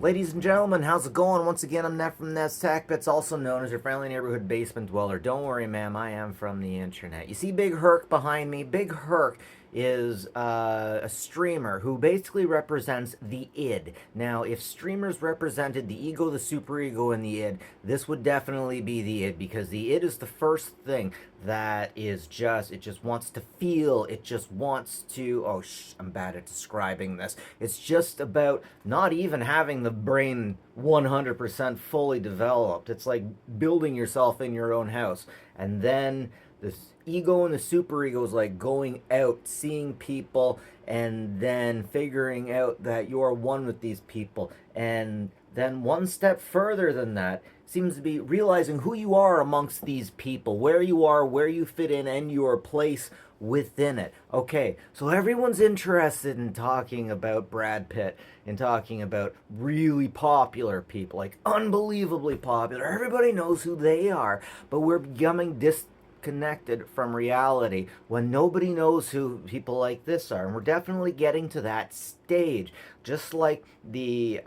Ladies and gentlemen, how's it going? Once again, I'm Ned from Ned's Tech Bits, also known as your friendly neighborhood basement dweller. Don't worry, ma'am, I am from the internet. You see Big Herc behind me? Big Herc is a streamer who basically represents the id. Now, if streamers represented the ego, the superego, and the id, this would definitely be the id, because the id is the first thing that is just, it just wants to feel, it just wants to, I'm bad at describing this. It's just about not even having the brain 100% fully developed. It's like building yourself in your own house. And then the ego and the superego is like going out, seeing people, and then figuring out that you're one with these people. And then one step further than that seems to be realizing who you are amongst these people, where you are, where you fit in, and your place within it. Okay, so everyone's interested in talking about Brad Pitt and talking about really popular people, like unbelievably popular. Everybody knows who they are, but we're becoming disconnected from reality when nobody knows who people like this are, and we're definitely getting to that stage. Just like the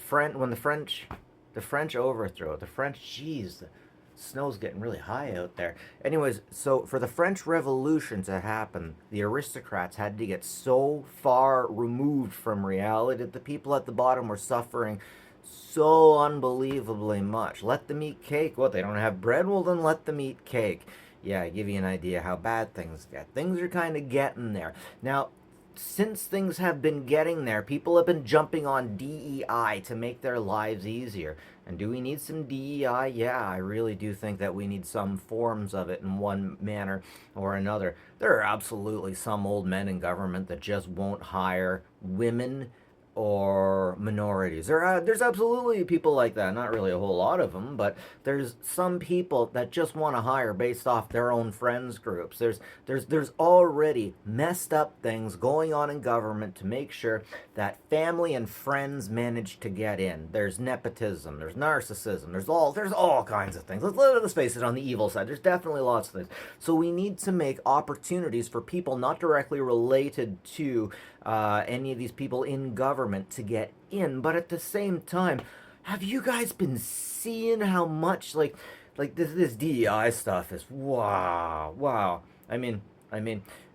French, when the French overthrow, the French, geez, the snow's getting really high out there. Anyways, so for the French Revolution to happen, the aristocrats had to get so far removed from reality that the people at the bottom were suffering so unbelievably much. Let them eat cake. What, they don't have bread? Well, then let them eat cake. Yeah, I give you an idea how bad things get. Things are kind of getting there. Now, since things have been getting there, people have been jumping on DEI to make their lives easier. And do we need some DEI? Yeah, I really do think that we need some forms of it in one manner or another. There are absolutely some old men in government that just won't hire women or minorities. There's absolutely people like that. Not really a whole lot of them, but there's some people that just want to hire based off their own friends groups. There's already messed up things going on in government to make sure that family and friends manage to get in. There's nepotism, there's narcissism, there's all kinds of things. Let's face it, on the evil side, there's definitely lots of things. So we need to make opportunities for people not directly related to any of these people in government to get in. But at the same time, have you guys been seeing how much like this DEI stuff is wow. I mean,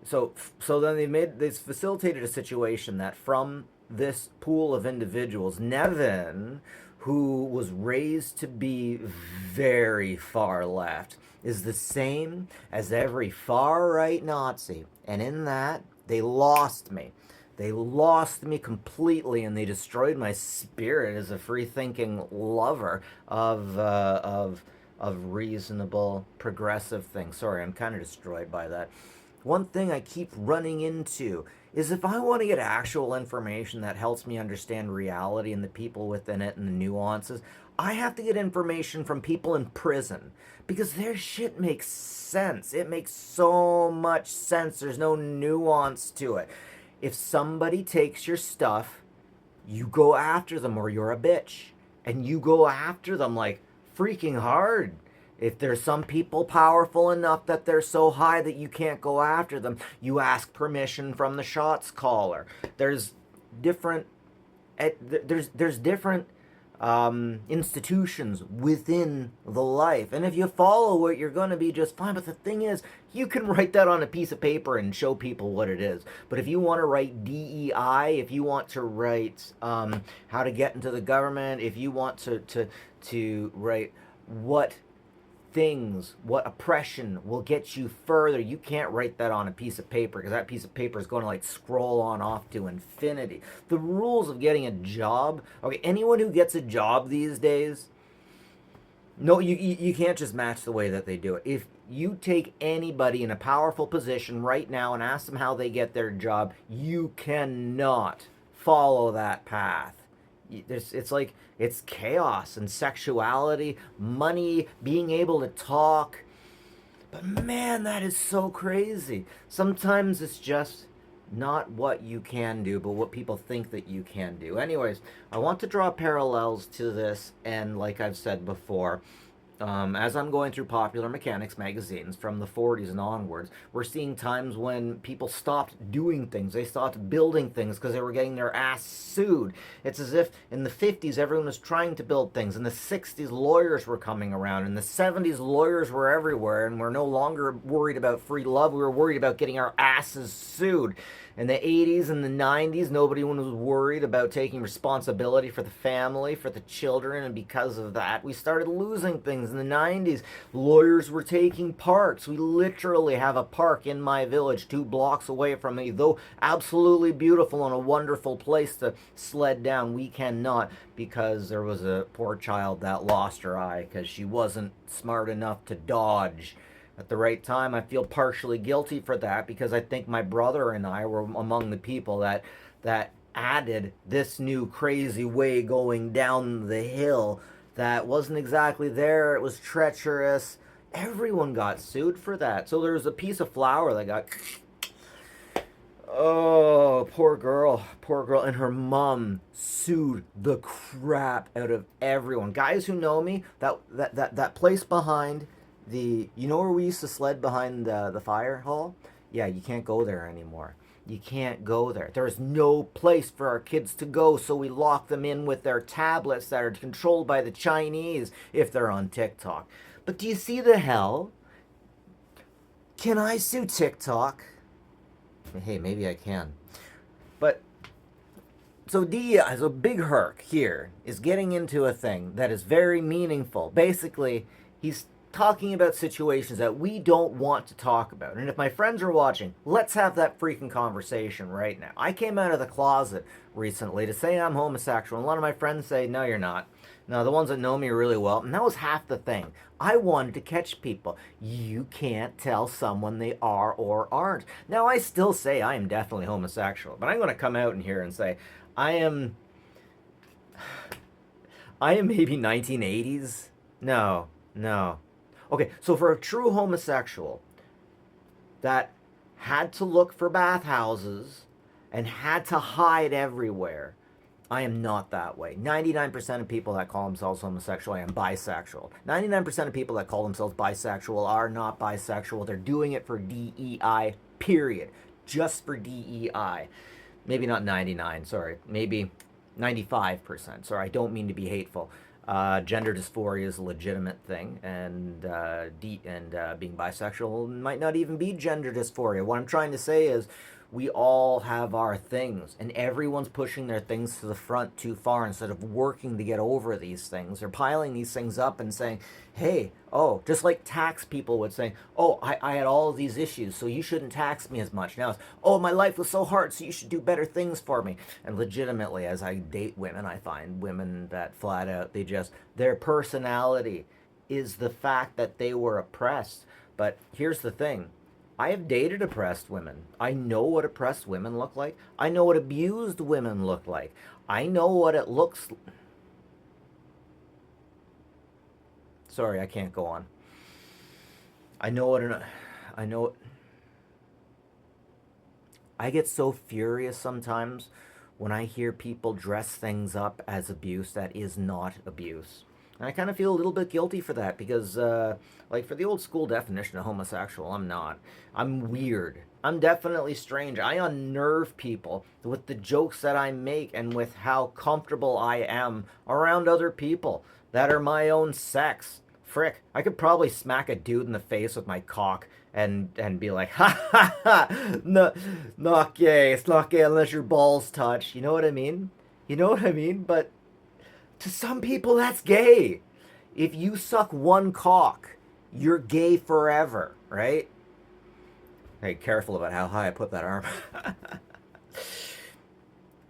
so then they facilitated a situation that from this pool of individuals, Nevin, who was raised to be very far left, is the same as every far right Nazi, and in that they lost me. They lost me completely, and they destroyed my spirit as a free-thinking lover of reasonable, progressive things. Sorry, I'm kind of destroyed by that. One thing I keep running into is if I want to get actual information that helps me understand reality and the people within it and the nuances, I have to get information from people in prison because their shit makes sense. It makes so much sense. There's no nuance to it. If somebody takes your stuff, you go after them or you're a bitch. And you go after them like freaking hard. If there's some people powerful enough that they're so high that you can't go after them, you ask permission from the shots caller. There's different there's different institutions within the life. And if you follow it, you're going to be just fine. But the thing is, you can write that on a piece of paper and show people what it is. But if you want to write DEI, if you want to write how to get into the government, if you want to write what oppression will get you further, you can't write that on a piece of paper because that piece of paper is going to like scroll on off to infinity. The rules of getting a job, okay, anyone who gets a job these days, no, you can't just match the way that they do it. If you take anybody in a powerful position right now and ask them how they get their job, you cannot follow that path. It's like it's chaos and sexuality, money, being able to talk. But man, that is so crazy. Sometimes it's just not what you can do, but what people think that you can do. Anyways, I want to draw parallels to this, and like I've said before, As I'm going through Popular Mechanics magazines from the 40s and onwards, we're seeing times when people stopped doing things. They stopped building things because they were getting their ass sued. It's as if in the 50s everyone was trying to build things. In the 60s lawyers were coming around. In the 70s lawyers were everywhere, and we're no longer worried about free love. We were worried about getting our asses sued. In the 80s and the 90s, nobody was worried about taking responsibility for the family, for the children, and because of that, we started losing things. In the 90s, lawyers were taking parks. We literally have a park in my village 2 blocks away from me, though absolutely beautiful and a wonderful place to sled down. We cannot because there was a poor child that lost her eye because she wasn't smart enough to dodge at the right time. I feel partially guilty for that because I think my brother and I were among the people that added this new crazy way going down the hill that wasn't exactly there. It was treacherous. Everyone got sued for that. So there was a piece of flour that got oh, poor girl, and her mom sued the crap out of everyone. Guys who know me, that place behind you know where we used to sled behind the fire hall? Yeah, you can't go there anymore. You can't go there. There's no place for our kids to go, so we lock them in with their tablets that are controlled by the Chinese if they're on TikTok. But do you see the hell? Can I sue TikTok? Hey, maybe I can. But so DEI, so Big Herc here is getting into a thing that is very meaningful. Basically, he's talking about situations that we don't want to talk about. And if my friends are watching, let's have that freaking conversation right now. I came out of the closet recently to say I'm homosexual, and a lot of my friends say, no, you're not. Now, the ones that know me really well, and that was half the thing. I wanted to catch people. You can't tell someone they are or aren't. Now, I still say I am definitely homosexual, but I'm going to come out in here and say I am maybe 1980s. No. Okay, so for a true homosexual that had to look for bathhouses and had to hide everywhere, I am not that way. 99% of people that call themselves homosexual, I am bisexual. 99% of people that call themselves bisexual are not bisexual. They're doing it for DEI, period. Just for DEI. Maybe not 99, sorry. Maybe 95%. Sorry, I don't mean to be hateful. Gender dysphoria is a legitimate thing, and being bisexual might not even be gender dysphoria. What I'm trying to say is we all have our things, and everyone's pushing their things to the front too far instead of working to get over these things. They're piling these things up and saying, hey, oh, just like tax people would say, oh, I had all of these issues, so you shouldn't tax me as much. Now it's, oh, my life was so hard, so you should do better things for me. And legitimately, as I date women, I find women that flat out, their personality is the fact that they were oppressed. But here's the thing. I have dated oppressed women. I know what oppressed women look like. I know what abused women look like. I know what it looks. Sorry, I can't go on. I know. I get so furious sometimes when I hear people dress things up as abuse that is not abuse. And I kind of feel a little bit guilty for that because, like, for the old school definition of homosexual, I'm not. I'm weird. I'm definitely strange. I unnerve people with the jokes that I make and with how comfortable I am around other people that are my own sex. Frick, I could probably smack a dude in the face with my cock and be like, ha ha ha, no, not gay. It's not gay unless your balls touch. You know what I mean? But to some people, that's gay. If you suck one cock, you're gay forever, right? Hey, careful about how high I put that arm.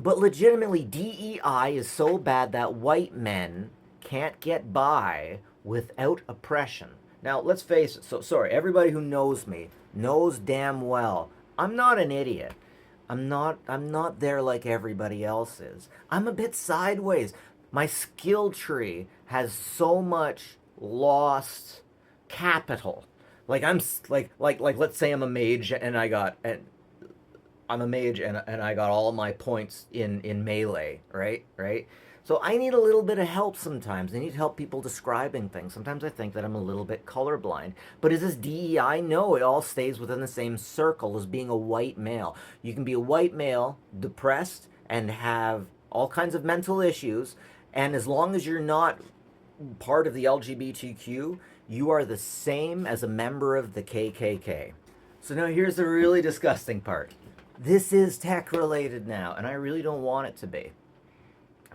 But legitimately, DEI is so bad that white men can't get by without oppression. Now, let's face it. So, sorry, everybody who knows me knows damn well I'm not an idiot. I'm not there like everybody else is. I'm a bit sideways. My skill tree has so much lost capital. Like I'm like let's say I'm a mage and I got all my points in melee, right? So I need a little bit of help sometimes. I need help people describing things. Sometimes I think that I'm a little bit colorblind. But is this DEI? No, it all stays within the same circle as being a white male. You can be a white male, depressed, and have all kinds of mental issues. And as long as you're not part of the LGBTQ, you are the same as a member of the KKK. So now here's the really disgusting part. This is tech related now, and I really don't want it to be.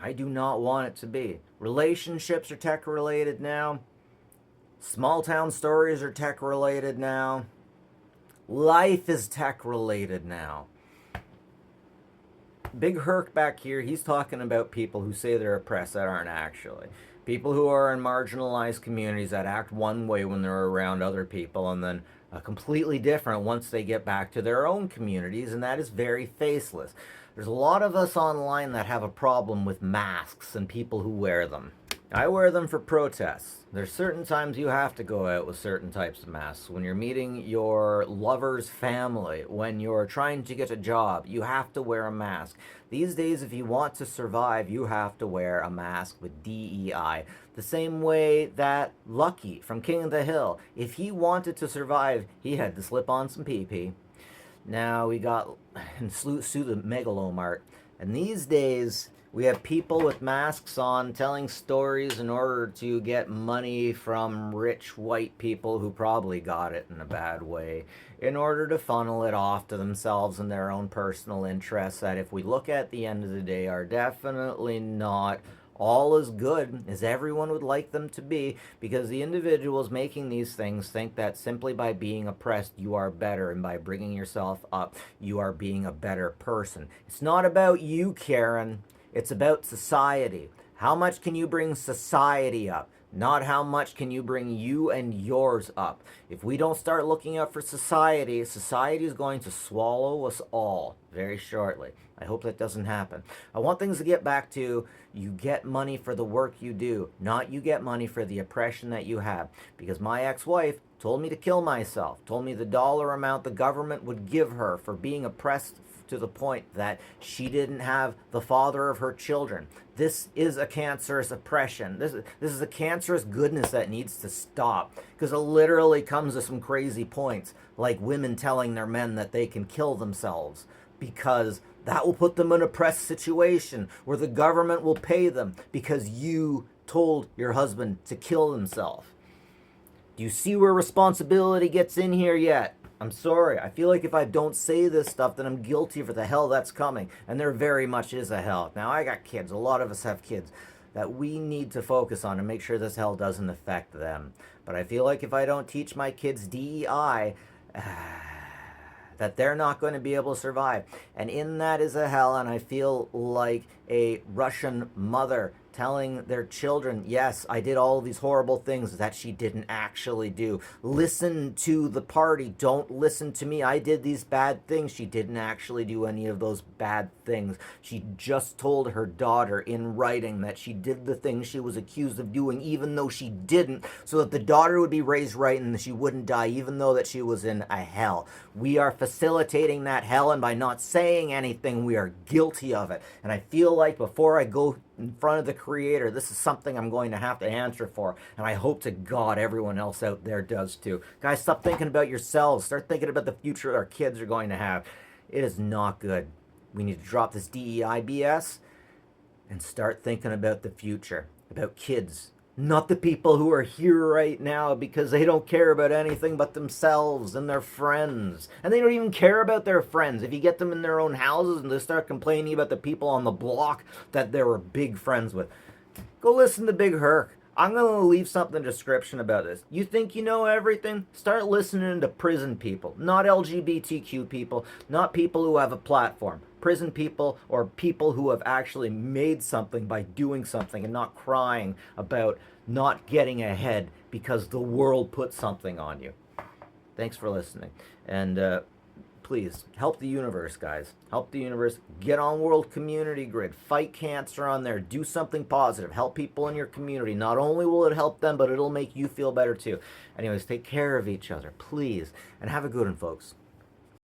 I do not want it to be. Relationships are tech related now. Small town stories are tech related now. Life is tech related now. Big Herc back here, he's talking about people who say they're oppressed that aren't actually. People who are in marginalized communities that act one way when they're around other people and then completely different once they get back to their own communities, and that is very faceless. There's a lot of us online that have a problem with masks and people who wear them. I wear them for protests. There's certain times you have to go out with certain types of masks. When you're meeting your lover's family, when you're trying to get a job, you have to wear a mask. These days, if you want to survive, you have to wear a mask with DEI. The same way that Lucky from King of the Hill, if he wanted to survive, he had to slip on some pee-pee. Now we got and sue the Megalomart. And these days, we have people with masks on telling stories in order to get money from rich white people who probably got it in a bad way, in order to funnel it off to themselves and their own personal interests that, if we look at the end of the day, are definitely not all as good as everyone would like them to be, because the individuals making these things think that simply by being oppressed you are better, and by bringing yourself up you are being a better person. It's not about you, Karen. It's about society. How much can you bring society up? Not how much can you bring you and yours up. If we don't start looking out for society, society is going to swallow us all very shortly. I hope that doesn't happen. I want things to get back to, you get money for the work you do, not you get money for the oppression that you have. Because my ex-wife told me to kill myself, told me the dollar amount the government would give her for being oppressed to the point that she didn't have the father of her children. This is a cancerous oppression. This is a cancerous goodness that needs to stop, because it literally comes to some crazy points, like women telling their men that they can kill themselves, because that will put them in an oppressed situation where the government will pay them because you told your husband to kill himself. Do you see where responsibility gets in here yet? I'm sorry. I feel like if I don't say this stuff, then I'm guilty for the hell that's coming. And there very much is a hell. Now, I got kids. A lot of us have kids that we need to focus on and make sure this hell doesn't affect them. But I feel like if I don't teach my kids DEI, that they're not going to be able to survive. And in that is a hell, and I feel like a Russian mother telling their children, yes, I did all these horrible things that she didn't actually do. Listen to the party. Don't listen to me. I did these bad things. She didn't actually do any of those bad things. She just told her daughter in writing that she did the things she was accused of doing, even though she didn't, so that the daughter would be raised right and she wouldn't die, even though that she was in a hell. We are facilitating that hell, and by not saying anything, we are guilty of it. And I feel like before I go in front of the Creator, this is something I'm going to have to answer for, and I hope to God everyone else out there does too. Guys, stop thinking about yourselves. Start thinking about the future our kids are going to have. It is not good. We need to drop this DEI BS and start thinking about the future, about kids, not the people who are here right now, because they don't care about anything but themselves and their friends. And they don't even care about their friends. If you get them in their own houses and they start complaining about the people on the block that they were big friends with, go listen to Big Herc. I'm going to leave something in the description about this. You think you know everything? Start listening to prison people, not LGBTQ people, not people who have a platform. Prison people, or people who have actually made something by doing something and not crying about not getting ahead because the world put something on you. Thanks for listening. And please, help the universe, guys. Help the universe. Get on World Community Grid. Fight cancer on there. Do something positive. Help people in your community. Not only will it help them, but it'll make you feel better too. Anyways, take care of each other, please. And have a good one, folks.